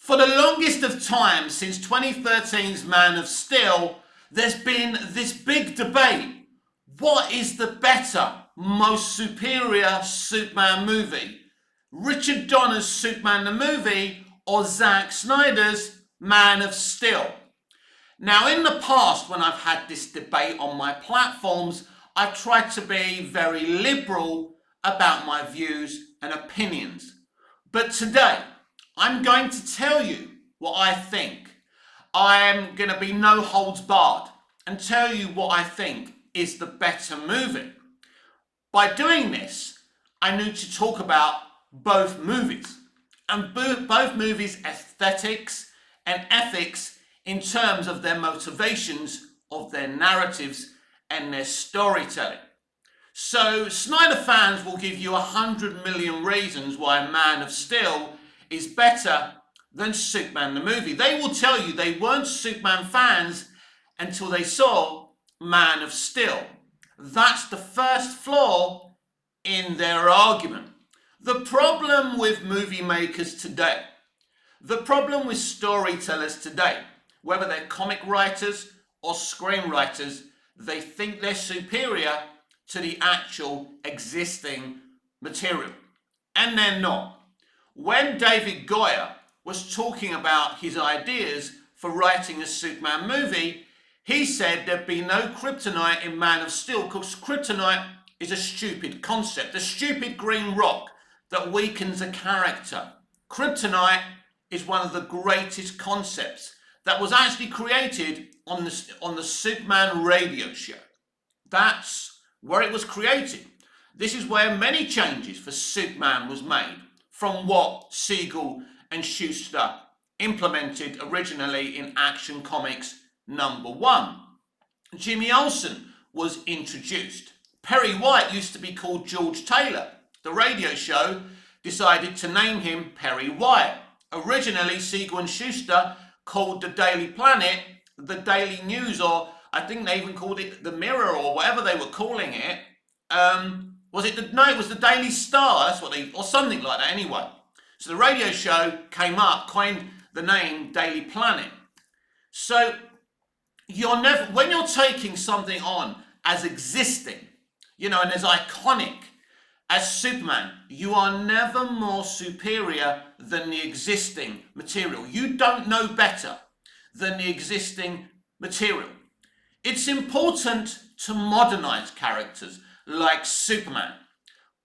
For the longest of time, since 2013's Man of Steel, there's been this big debate. What is the better, most superior Superman movie? Richard Donner's Superman the movie or Zack Snyder's Man of Steel? Now, in the past, when I've had this debate on my platforms, I've tried to be very liberal about my views and opinions. But today, I'm going to tell you what I think. I'm going to be no holds barred and tell you what I think is the better movie. By doing this, I need to talk about both movies and both movies' aesthetics and ethics in terms of their motivations, of their narratives and their storytelling. So Snyder fans will give you 100 million reasons why Man of Steel is better than Superman the movie. They will tell you they weren't Superman fans until they saw Man of Steel. That's the first flaw in their argument. The problem with movie makers today, the problem with storytellers today, whether they're comic writers or screenwriters, they think they're superior to the actual existing material. And they're not. When David Goyer was talking about his ideas for writing a Superman movie, he said there'd be no kryptonite in Man of Steel because kryptonite is a stupid concept, a stupid green rock that weakens a character. Kryptonite is one of the greatest concepts that was actually created on the Superman radio show. That's where it was created. This is where many changes for Superman was made from what Siegel and Schuster implemented originally in Action Comics #1. Jimmy Olsen was introduced. Perry White used to be called George Taylor. The radio show decided to name him Perry White. Originally, Siegel and Schuster called the Daily Planet the Daily News, or I think they even called it the Mirror or whatever they were calling it. It was the Daily Star, that's what or something like that anyway. So the radio show came up, coined the name Daily Planet. So when you're taking something on as existing, and as iconic as Superman, you are never more superior than the existing material. You don't know better than the existing material. It's important to modernize characters like Superman,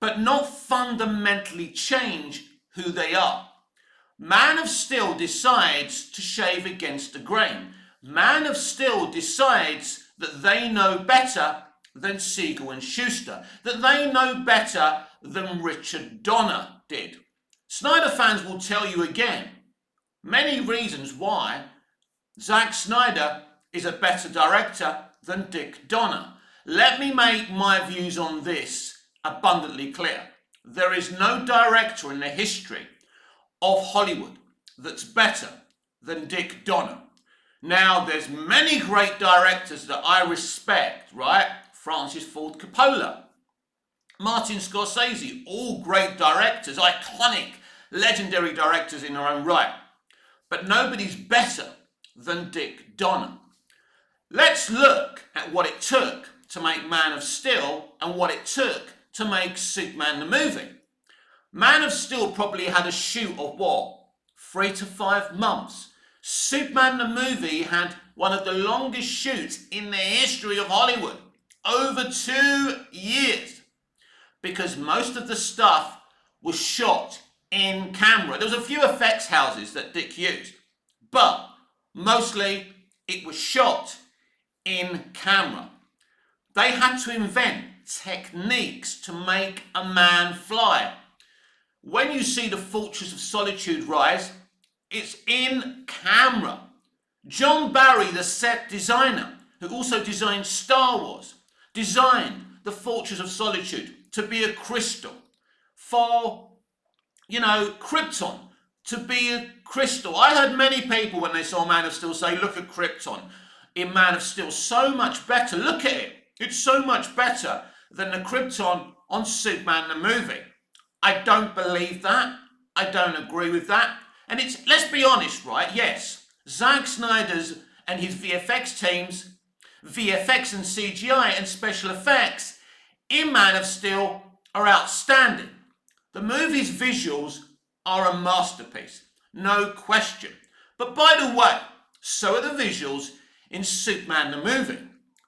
but not fundamentally change who they are. Man of Steel decides to shave against the grain. Man of Steel decides that they know better than Siegel and Schuster, that they know better than Richard Donner did. Snyder fans will tell you again many reasons why Zack Snyder is a better director than Dick Donner. Let me make my views on this abundantly clear. There is no director in the history of Hollywood that's better than Dick Donner. Now, there's many great directors that I respect, right? Francis Ford Coppola, Martin Scorsese, all great directors, iconic, legendary directors in their own right. But nobody's better than Dick Donner. Let's look at what it took to make Man of Steel and what it took to make Superman the movie. Man of Steel probably had a shoot of what? 3 to 5 months. Superman the movie had one of the longest shoots in the history of Hollywood. Over 2 years. Because most of the stuff was shot in camera. There was a few effects houses that Dick used. But mostly it was shot in camera. They had to invent techniques to make a man fly. When you see the Fortress of Solitude rise, it's in camera. John Barry, the set designer, who also designed Star Wars, designed the Fortress of Solitude to be a crystal. For, Krypton to be a crystal. I heard many people when they saw Man of Steel say, look at Krypton in Man of Steel. So much better. Look at it. It's so much better than the Krypton on Superman the movie. I don't believe that. I don't agree with that. And it's, let's be honest, right? Yes, Zack Snyder's and his VFX teams, VFX and CGI and special effects in Man of Steel are outstanding. The movie's visuals are a masterpiece, no question. But by the way, so are the visuals in Superman the movie.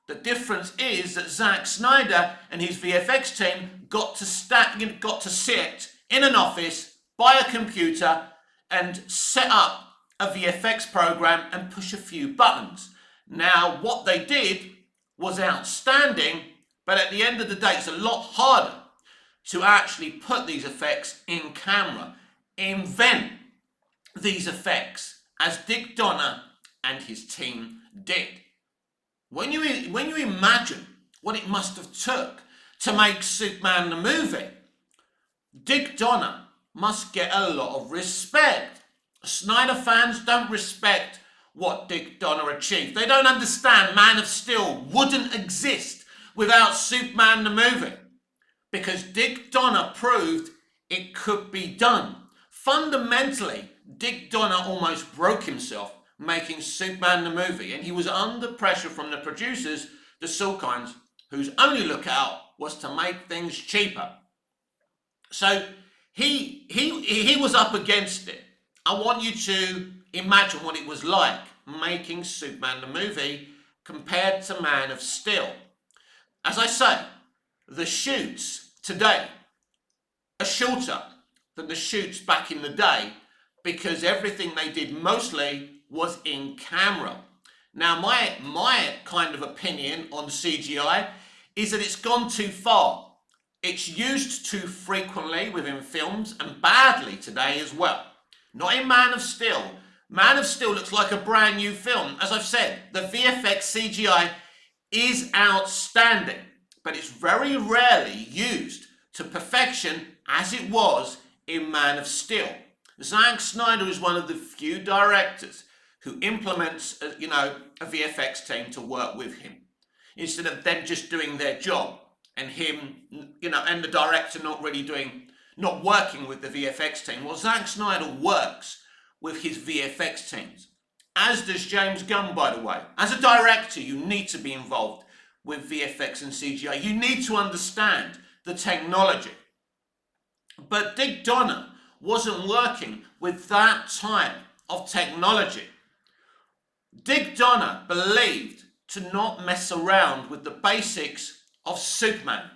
The difference is that Zack Snyder and his VFX team got to sit in an office by a computer and set up a VFX program and push a few buttons. Now, what they did was outstanding, but at the end of the day, it's a lot harder to actually put these effects in camera, invent these effects, as Dick Donner and his team did. When you imagine what it must have took to make Superman the movie, Dick Donner must get a lot of respect. Snyder fans don't respect what Dick Donner achieved. They don't understand Man of Steel wouldn't exist without Superman the movie, because Dick Donner proved it could be done. Fundamentally, Dick Donner almost broke himself making Superman the movie, and he was under pressure from the producers, the Salkinds, whose only lookout was to make things cheaper. So he was up against it. I want you to imagine what it was like making Superman the movie compared to Man of Steel. As I say, the shoots today are shorter than the shoots back in the day, because everything they did mostly was in camera. Now, my kind of opinion on CGI is that it's gone too far. It's used too frequently within films, and badly today as well. Not in Man of Steel. Man of Steel looks like a brand new film. As I've said, the VFX CGI is outstanding, but it's very rarely used to perfection as it was in Man of Steel. Zack Snyder is one of the few directors who implements a VFX team to work with him, instead of them just doing their job and him, and the director not working with the VFX team. Well, Zack Snyder works with his VFX teams, as does James Gunn, by the way. As a director, you need to be involved with VFX and CGI. You need to understand the technology. But Dick Donner wasn't working with that type of technology. Dick Donner believed to not mess around with the basics of Superman,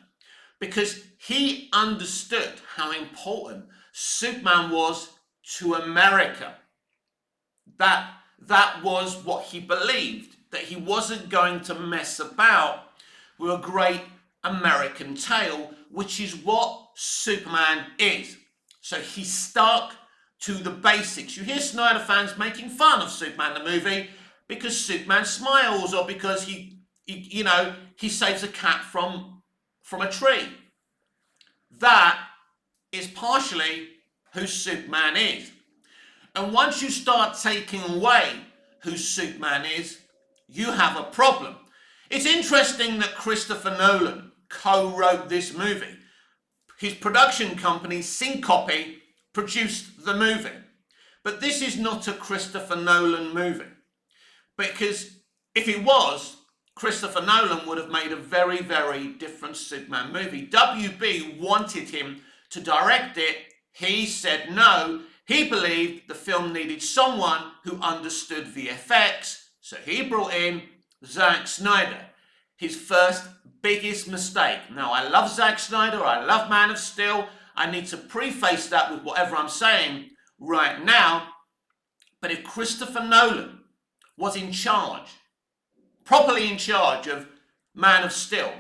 because he understood how important Superman was to America. That was what he believed, that he wasn't going to mess about with a great American tale, which is what Superman is. So he stuck to the basics. You hear Snyder fans making fun of Superman the movie because Superman smiles, or because he saves a cat from a tree. That is partially who Superman is. And once you start taking away who Superman is, you have a problem. It's interesting that Christopher Nolan co-wrote this movie. His production company, Syncope, produced the movie. But this is not a Christopher Nolan movie. Because if it was, Christopher Nolan would have made a very, very different Superman movie. WB wanted him to direct it. He said no. He believed the film needed someone who understood VFX. So he brought in Zack Snyder. His first biggest mistake. Now, I love Zack Snyder. I love Man of Steel. I need to preface that with whatever I'm saying right now. But if Christopher Nolan was in charge, properly in charge of Man of Steel,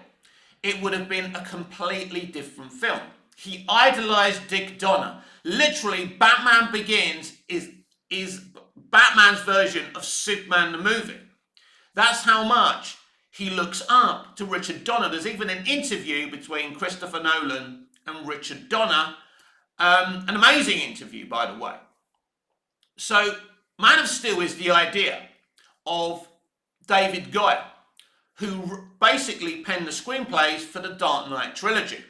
it would have been a completely different film. He idolized Dick Donner. Literally, Batman Begins is Batman's version of Superman the movie. That's how much he looks up to Richard Donner. There's even an interview between Christopher Nolan and Richard Donner. An amazing interview, by the way. So, Man of Steel is the idea of David Goyer, who basically penned the screenplays for the Dark Knight trilogy.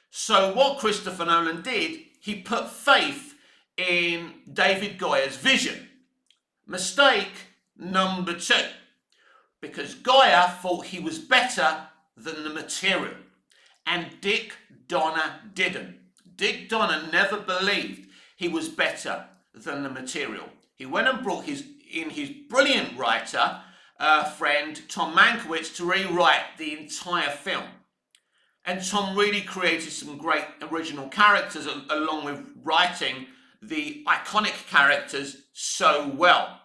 So what Christopher Nolan did, he put faith in David Goya's vision. Mistake number 2, because Goya thought he was better than the material, and Dick Donner didn't. Dick Donner never believed he was better than the material. He went and brought his brilliant writer friend Tom Mankiewicz to rewrite the entire film. And Tom really created some great original characters along with writing the iconic characters so well.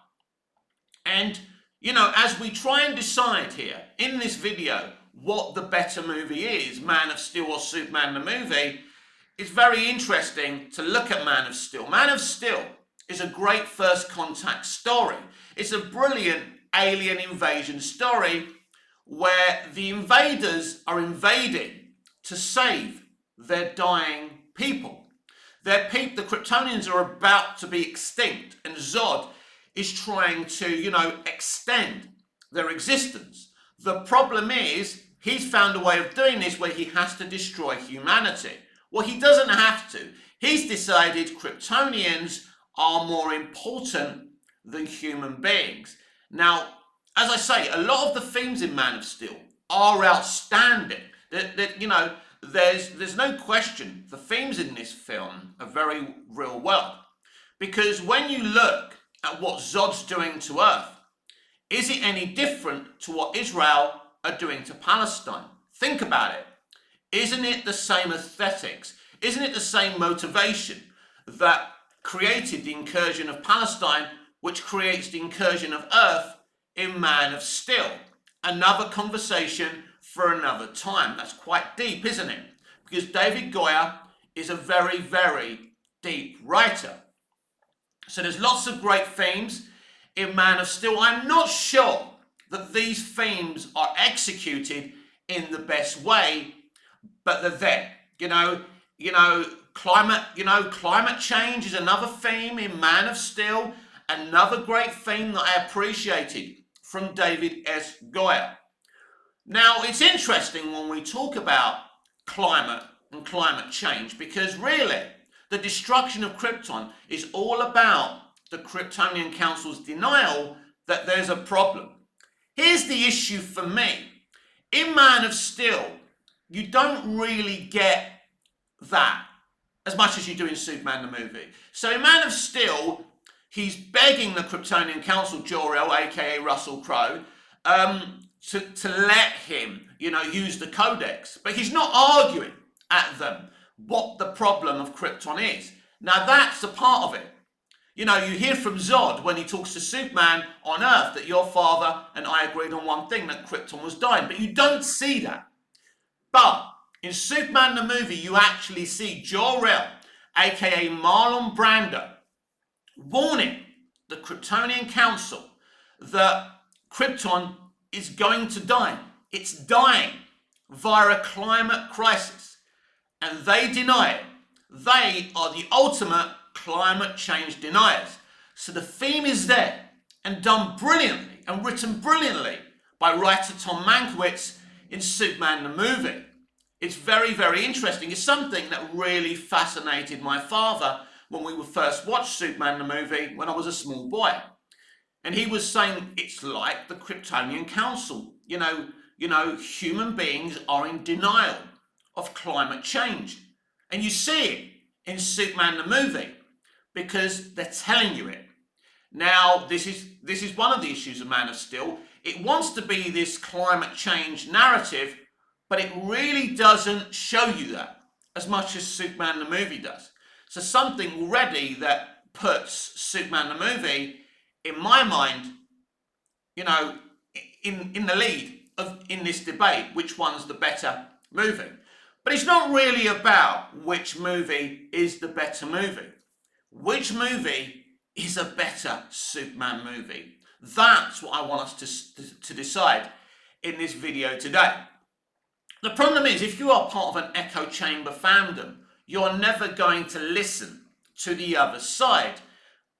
And, you know, as we try and decide here in this video what the better movie is, Man of Steel or Superman the movie, it's very interesting to look at Man of Steel. Man of Steel is a great first contact story. It's a brilliant alien invasion story where the invaders are invading to save their dying people. The Kryptonians are about to be extinct, and Zod is trying to, extend their existence. The problem is he's found a way of doing this where he has to destroy humanity. Well, he doesn't have to. He's decided Kryptonians are more important than human beings. Now, as I say, a lot of the themes in Man of Steel are outstanding. There's no question the themes in this film are very real world. Because when you look at what Zod's doing to Earth, is it any different to what Israel are doing to Palestine? Think about it. Isn't it the same aesthetics? Isn't it the same motivation that created the incursion of Palestine, which creates the incursion of Earth in Man of Steel? Another conversation for another time. That's quite deep, isn't it? Because David Goya is a very, very deep writer. So there's lots of great themes in Man of Steel. I'm not sure that these themes are executed in the best way, but they're there. Climate change is another theme in Man of Steel. Another great theme that I appreciated from David S. Goya. Now, it's interesting when we talk about climate and climate change, because really the destruction of Krypton is all about the Kryptonian Council's denial that there's a problem. Here's the issue for me. In Man of Steel, you don't really get that as much as you do in Superman the movie. So in Man of Steel, he's begging the Kryptonian Council, Jor-El, aka Russell Crowe, to let him, use the Codex. But he's not arguing at them what the problem of Krypton is. Now that's a part of it. You hear from Zod when he talks to Superman on Earth that your father and I agreed on one thing, that Krypton was dying. But you don't see that. But in Superman the movie, you actually see Jor-El, aka Marlon Brando, warning the Kryptonian Council that Krypton is going to die. It's dying via a climate crisis. And they deny it. They are the ultimate climate change deniers. So the theme is there and done brilliantly and written brilliantly by writer Tom Mankiewicz in Superman the movie. It's very, very interesting. It's something that really fascinated my father when we first watched Superman the movie when I was a small boy. And he was saying it's like the Kryptonian Council. Human beings are in denial of climate change. And you see it in Superman the movie because they're telling you it. Now, this is one of the issues of Man of Steel. It wants to be this climate change narrative, but it really doesn't show you that as much as Superman the movie does. So something already that puts Superman the movie, in my mind, in the lead in this debate, which one's the better movie. But it's not really about which movie is the better movie. Which movie is a better Superman movie? That's what I want us to decide in this video today. The problem is, if you are part of an echo chamber fandom, you're never going to listen to the other side.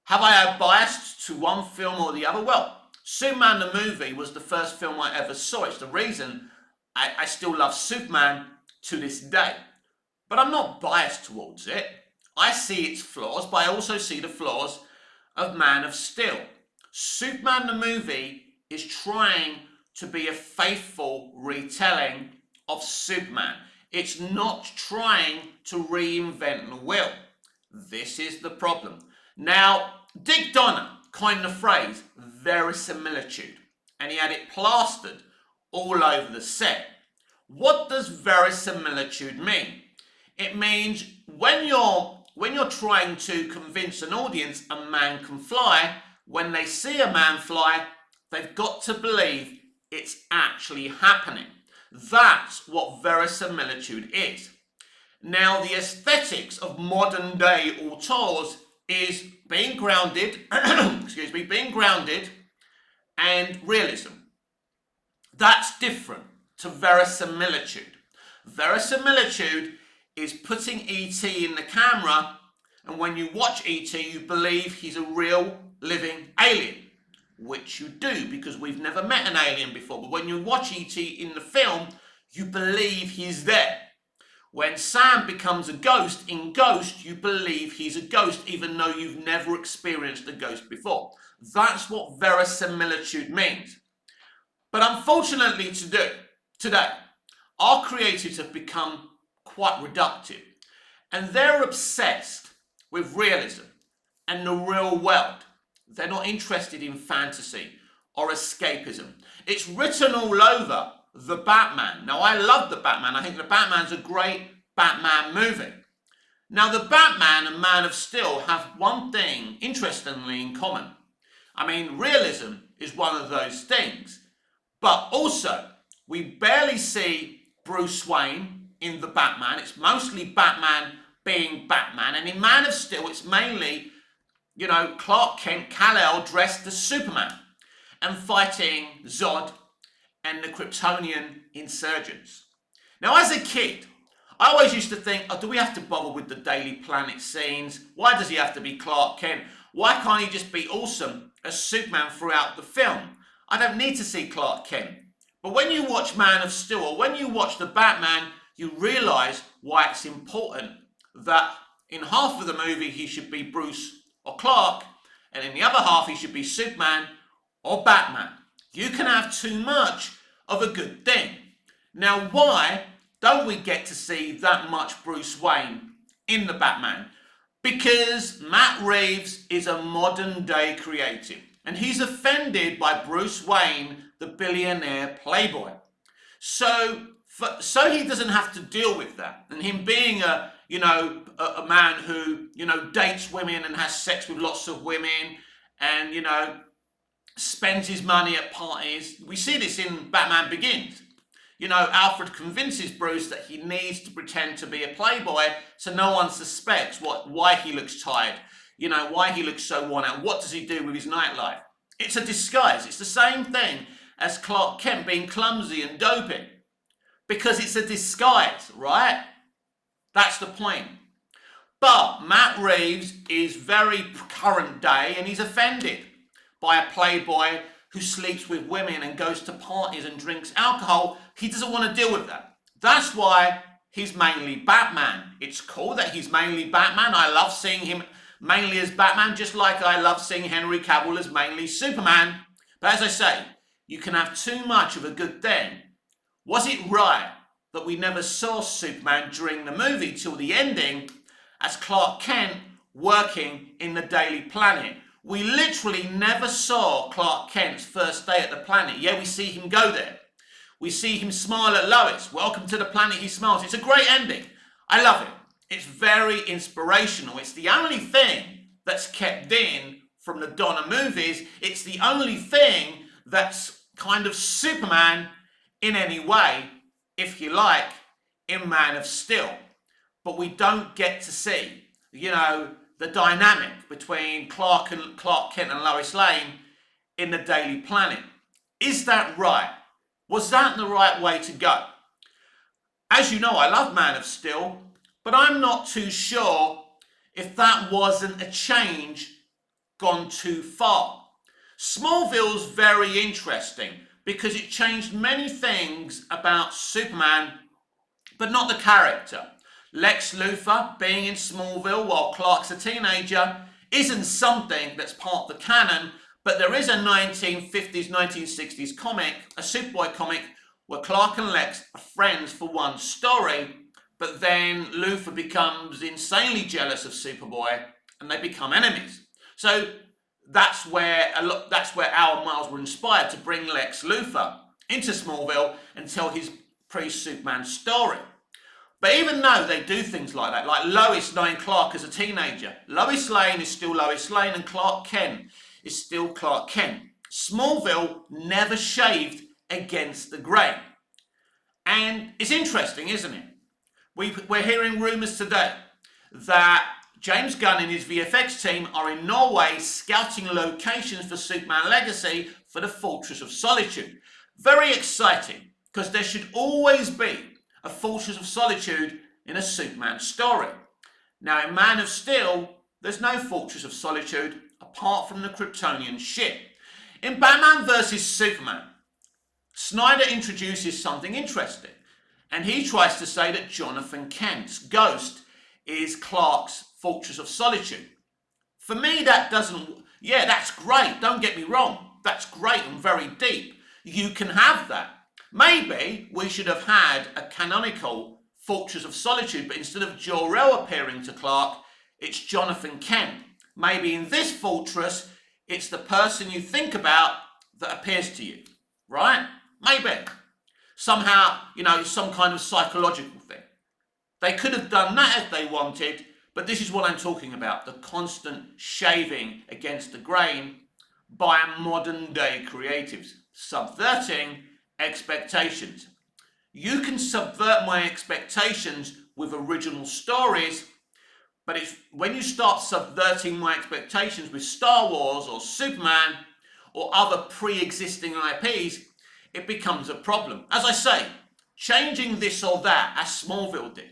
Have I had bias to one film or the other? Well, Superman the movie was the first film I ever saw. It's the reason I still love Superman to this day. But I'm not biased towards it. I see its flaws, but I also see the flaws of Man of Steel. Superman the movie is trying to be a faithful retelling of Superman. It's not trying to reinvent the wheel. This is the problem. Now, Dick Donner coined the phrase verisimilitude, and he had it plastered all over the set. What does verisimilitude mean? It means when you're trying to convince an audience a man can fly, when they see a man fly, they've got to believe it's actually happening. That's what verisimilitude is. Now, the aesthetics of modern day auteurs is being grounded, being grounded and realism. That's different to verisimilitude. Verisimilitude is putting E.T. in the camera, and when you watch E.T., you believe he's a real living alien, which you do because we've never met an alien before. But when you watch E.T. in the film, you believe he's there. When Sam becomes a ghost, in Ghost, you believe he's a ghost even though you've never experienced a ghost before. That's what verisimilitude means. But unfortunately today, our creatives have become quite reductive, and they're obsessed with realism and the real world. They're not interested in fantasy or escapism. It's written all over the Batman. Now, I love the Batman. I think the Batman's a great Batman movie. Now, the Batman and Man of Steel have one thing, interestingly, in common. I mean, realism is one of those things. But also, we barely see Bruce Wayne in the Batman. It's mostly Batman being Batman. And in Man of Steel, it's mainly, Clark Kent, Kal-El dressed as Superman and fighting Zod and the Kryptonian insurgents. Now, as a kid, I always used to think, do we have to bother with the Daily Planet scenes? Why does he have to be Clark Kent? Why can't he just be awesome as Superman throughout the film? I don't need to see Clark Kent. But when you watch Man of Steel, or when you watch the Batman, you realise why it's important that in half of the movie he should be Bruce or Clark, and in the other half he should be Superman or Batman. You can have too much of a good thing. Now, why don't we get to see that much Bruce Wayne in the Batman? Because Matt Reeves is a modern day creative, and he's offended by Bruce Wayne, the billionaire playboy. So he doesn't have to deal with that, and him being a man who dates women and has sex with lots of women, and spends his money at parties. We see this in Batman Begins. Alfred convinces Bruce that he needs to pretend to be a playboy so no one suspects why he looks tired, why he looks so worn out. What does he do with his nightlife? It's a disguise. It's the same thing as Clark Kent being clumsy and doping, because it's a disguise, right? That's the point. But Matt Reeves is very current day, and he's offended by a playboy who sleeps with women and goes to parties and drinks alcohol. He doesn't want to deal with that. That's why he's mainly Batman. It's cool that he's mainly Batman. I love seeing him mainly as Batman, just like I love seeing Henry Cavill as mainly Superman. But as I say, you can have too much of a good thing. Was it right that we never saw Superman during the movie till the ending as Clark Kent working in the Daily Planet? We literally never saw Clark Kent's first day at the planet. Yeah, we see him go there. We see him smile at Lois. Welcome to the planet, he smiles. It's a great ending. I love it. It's very inspirational. It's the only thing that's kept in from the Donner movies. It's the only thing that's kind of Superman in any way, if you like, in Man of Steel. But we don't get to see, the dynamic between Clark Kent and Lois Lane in the Daily Planet. Is that right? Was that the right way to go? As you know, I love Man of Steel, but I'm not too sure if that wasn't a change gone too far. Smallville's very interesting because it changed many things about Superman, but not the character. Lex Luthor being in Smallville while Clark's a teenager isn't something that's part of the canon, but there is a 1950s, 1960s comic, a Superboy comic, where Clark and Lex are friends for one story, but then Luthor becomes insanely jealous of Superboy and they become enemies. So that's where our Miles were inspired to bring Lex Luthor into Smallville and tell his pre-Superman story. But even though they do things like that, like Lois knowing Clark as a teenager, Lois Lane is still Lois Lane and Clark Kent is still Clark Kent. Smallville never shaved against the grain. And it's interesting, isn't it? We're hearing rumours today that James Gunn and his VFX team are in Norway scouting locations for Superman Legacy for the Fortress of Solitude. Very exciting, because there should always be a Fortress of Solitude in a Superman story. Now in Man of Steel, there's no Fortress of Solitude apart from the Kryptonian ship. In Batman vs Superman, Snyder introduces something interesting, and he tries to say that Jonathan Kent's ghost is Clark's Fortress of Solitude. For me, that doesn't... Yeah, that's great, don't get me wrong. That's great and very deep. You can have that. Maybe we should have had a canonical Fortress of Solitude, but instead of Jor-El appearing to Clark, it's Jonathan Kent. Maybe in this fortress, it's the person you think about that appears to you, right? Maybe. Somehow, some kind of psychological thing. They could have done that if they wanted, but this is what I'm talking about, the constant shaving against the grain by modern day creatives, subverting expectations. You can subvert my expectations with original stories, but it's when you start subverting my expectations with Star Wars or Superman or other pre-existing IPs, it becomes a problem. As I say, changing this or that, as Smallville did,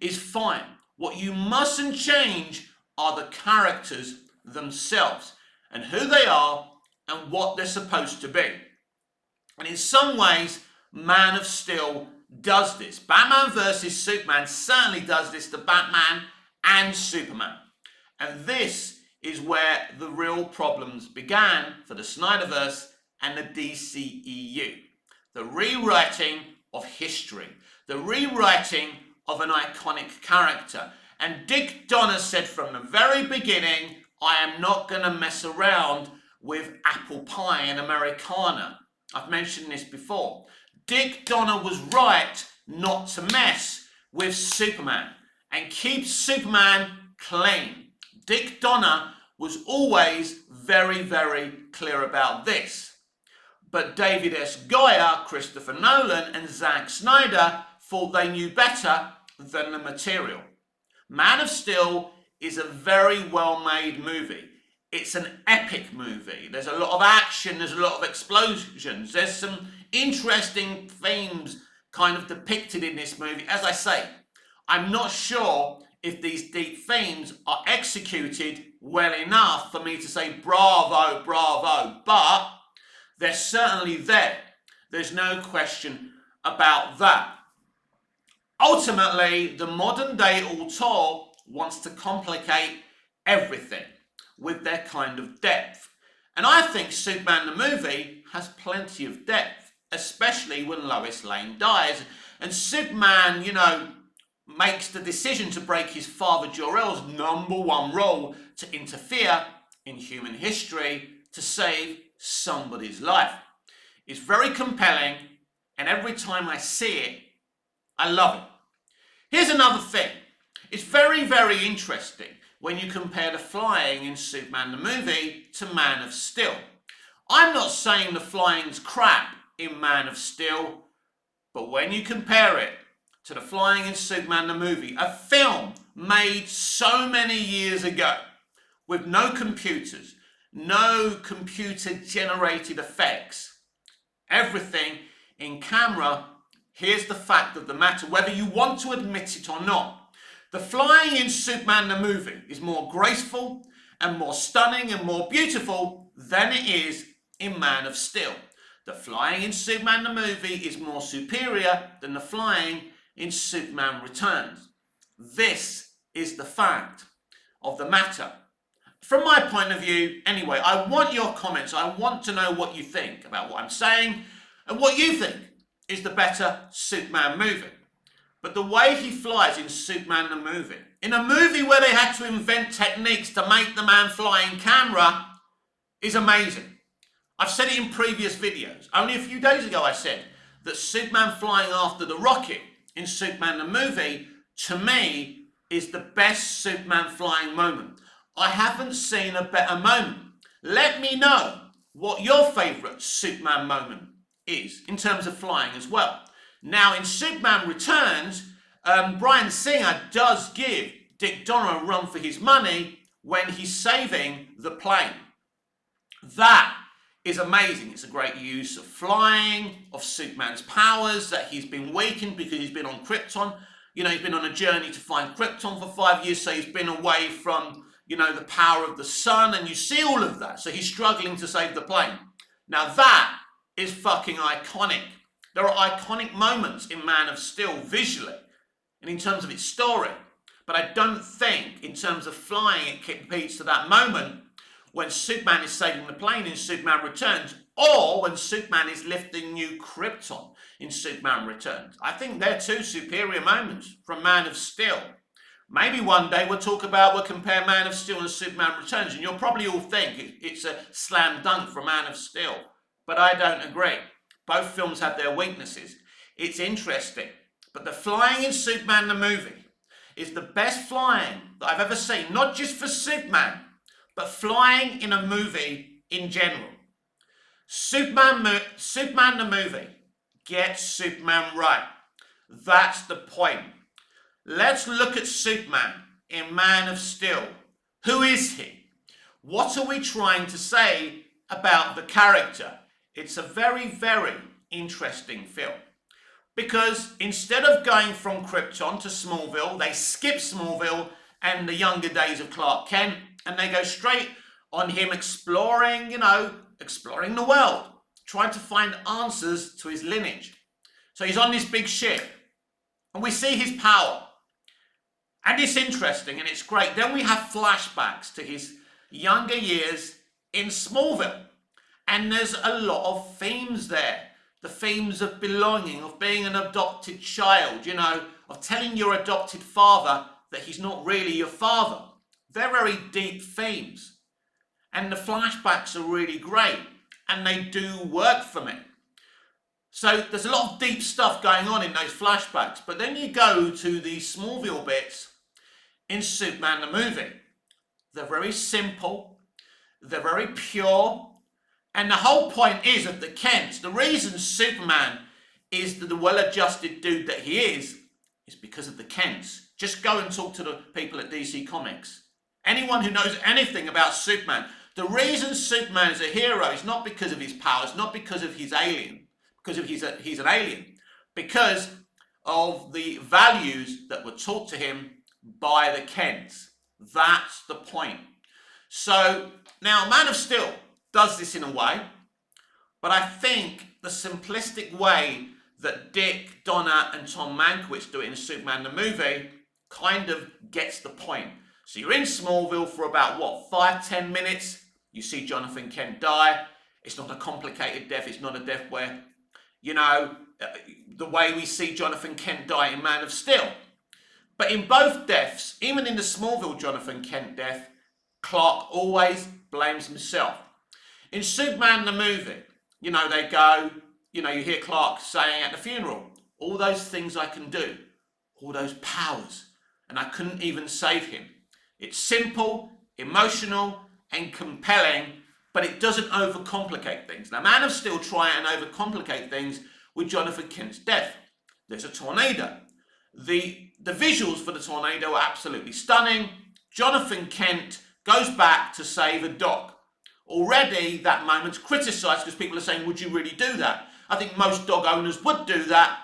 is fine. What you mustn't change are the characters themselves and who they are and what they're supposed to be. And in some ways, Man of Steel does this. Batman vs Superman certainly does this to Batman and Superman. And this is where the real problems began for the Snyderverse and the DCEU. The rewriting of history. The rewriting of an iconic character. And Dick Donner said from the very beginning, I am not going to mess around with apple pie and Americana. I've mentioned this before. Dick Donner was right not to mess with Superman and keep Superman clean. Dick Donner was always very, very clear about this. But David S. Goyer, Christopher Nolan and Zack Snyder thought they knew better than the material. Man of Steel is a very well-made movie. It's an epic movie. There's a lot of action, there's a lot of explosions, there's some interesting themes kind of depicted in this movie. As I say, I'm not sure if these deep themes are executed well enough for me to say bravo, bravo, but they're certainly there. There's no question about that. Ultimately, the modern day auteur wants to complicate everything with their kind of depth. And I think Superman the movie has plenty of depth, especially when Lois Lane dies. And Superman, makes the decision to break his father Jor-El's #1 role to interfere in human history to save somebody's life. It's very compelling, and every time I see it, I love it. Here's another thing. It's very, very interesting when you compare the flying in Superman the movie to Man of Steel. I'm not saying the flying's crap in Man of Steel, but when you compare it to the flying in Superman the movie, a film made so many years ago with no computers, no computer-generated effects, everything in camera, here's the fact of the matter, whether you want to admit it or not. The flying in Superman the movie is more graceful and more stunning and more beautiful than it is in Man of Steel. The flying in Superman the movie is more superior than the flying in Superman Returns. This is the fact of the matter. From my point of view, anyway, I want your comments. I want to know what you think about what I'm saying and what you think is the better Superman movie. But the way he flies in Superman the movie, in a movie where they had to invent techniques to make the man fly in camera, is amazing. I've said it in previous videos. Only a few days ago I said that Superman flying after the rocket in Superman the movie, to me, is the best Superman flying moment. I haven't seen a better moment. Let me know what your favourite Superman moment is in terms of flying as well. Now in Superman Returns, Bryan Singer does give Dick Donner a run for his money when he's saving the plane. That is amazing. It's a great use of flying, of Superman's powers, that he's been weakened because he's been on Krypton. You know, he's been on a journey to find Krypton for 5 years, so he's been away from, you know, the power of the sun, and you see all of that. So he's struggling to save the plane. Now that is fucking iconic. There are iconic moments in Man of Steel visually and in terms of its story, but I don't think in terms of flying it competes to that moment when Superman is saving the plane in Superman Returns, or when Superman is lifting New Krypton in Superman Returns. I think they're two superior moments from Man of Steel. Maybe one day we'll compare Man of Steel and Superman Returns, and you'll probably all think it's a slam dunk for Man of Steel, but I don't agree. Both films have their weaknesses. It's interesting, but the flying in Superman the movie is the best flying that I've ever seen, not just for Superman, but flying in a movie in general. Superman the movie gets Superman right. That's the point. Let's look at Superman in Man of Steel. Who is he? What are we trying to say about the character? It's a very, very interesting film. Because instead of going from Krypton to Smallville, they skip Smallville and the younger days of Clark Kent, and they go straight on him exploring, exploring the world, trying to find answers to his lineage. So he's on this big ship, and we see his power. And it's interesting, and it's great. Then we have flashbacks to his younger years in Smallville. And there's a lot of themes there. The themes of belonging, of being an adopted child, of telling your adopted father that he's not really your father. They're very deep themes. And the flashbacks are really great. And they do work for me. So there's a lot of deep stuff going on in those flashbacks. But then you go to the Smallville bits in Superman the movie. They're very simple. They're very pure. And the whole point is of the Kents, the reason Superman is the well-adjusted dude that he is because of the Kents. Just go and talk to the people at DC Comics. Anyone who knows anything about Superman, the reason Superman is a hero is not because of his powers, not because of his alien, because of he's an alien, because of the values that were taught to him by the Kents. That's the point. So now Man of Steel does this in a way, but I think the simplistic way that Dick, Donner and Tom Mankiewicz do it in Superman the movie kind of gets the point. So you're in Smallville for about, 5-10 minutes. You see Jonathan Kent die. It's not a complicated death. It's not a death where, the way we see Jonathan Kent die in Man of Steel. But in both deaths, even in the Smallville Jonathan Kent death, Clark always blames himself. In Superman the movie, they go, you hear Clark saying at the funeral, all those things I can do, all those powers, and I couldn't even save him. It's simple, emotional, and compelling, but it doesn't overcomplicate things. Now, Man of Steel try and overcomplicate things with Jonathan Kent's death. There's a tornado. The visuals for the tornado are absolutely stunning. Jonathan Kent goes back to save a dog. Already that moment's criticised because people are saying, would you really do that? I think most dog owners would do that.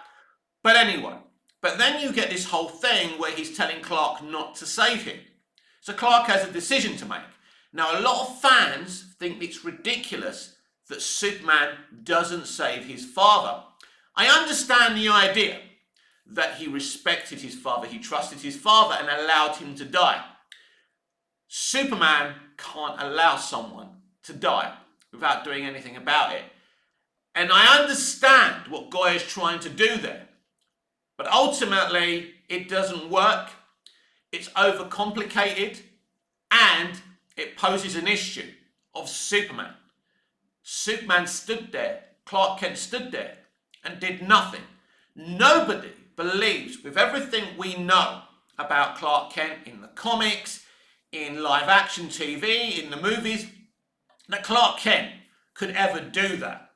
But anyway, but then you get this whole thing where he's telling Clark not to save him. So Clark has a decision to make. Now, a lot of fans think it's ridiculous that Superman doesn't save his father. I understand the idea that he respected his father, he trusted his father and allowed him to die. Superman can't allow someone to die without doing anything about it. And I understand what Goya is trying to do there. But ultimately, it doesn't work. It's overcomplicated and it poses an issue of Superman. Superman stood there, Clark Kent stood there and did nothing. Nobody believes, with everything we know about Clark Kent in the comics, in live action TV, in the movies, that Clark Kent could ever do that.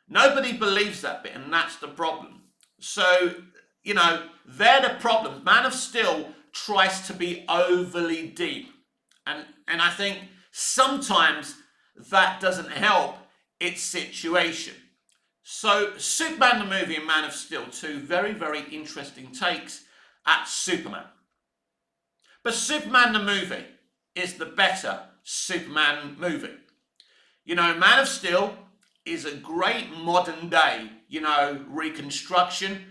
Nobody believes that bit, and that's the problem. So, they're the problems. Man of Steel tries to be overly deep. And I think sometimes that doesn't help its situation. So Superman the movie and Man of Steel, two very, very interesting takes at Superman. But Superman the movie is the better Superman movie. Man of Steel is a great modern day, reconstruction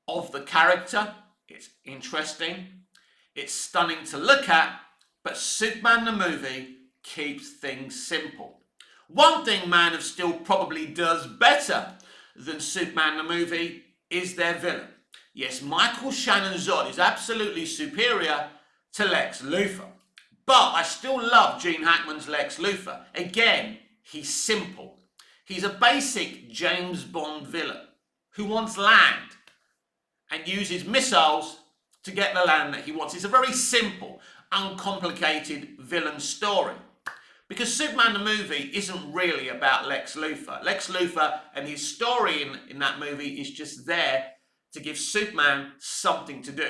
of the character. It's interesting. It's stunning to look at, but Superman the movie keeps things simple. One thing Man of Steel probably does better than Superman the movie is their villain. Yes, Michael Shannon Zod is absolutely superior to Lex Luthor. But I still love Gene Hackman's Lex Luthor. Again, he's simple. He's a basic James Bond villain who wants land and uses missiles to get the land that he wants. It's a very simple, uncomplicated villain story. Because Superman the movie isn't really about Lex Luthor. Lex Luthor and his story in that movie is just there to give Superman something to do.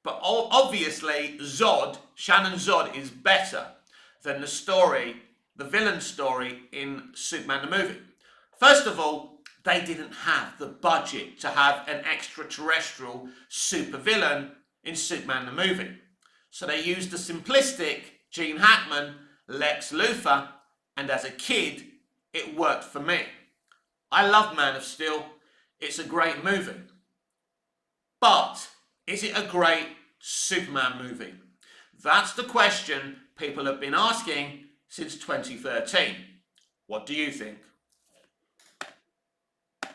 But obviously Shannon Zod is better than the villain story in Superman the movie. First of all, they didn't have the budget to have an extraterrestrial supervillain in Superman the movie. So they used the simplistic Gene Hackman Lex Luthor, and as a kid, it worked for me. I love Man of Steel. It's a great movie. But is it a great Superman movie? That's the question people have been asking since 2013. What do you think?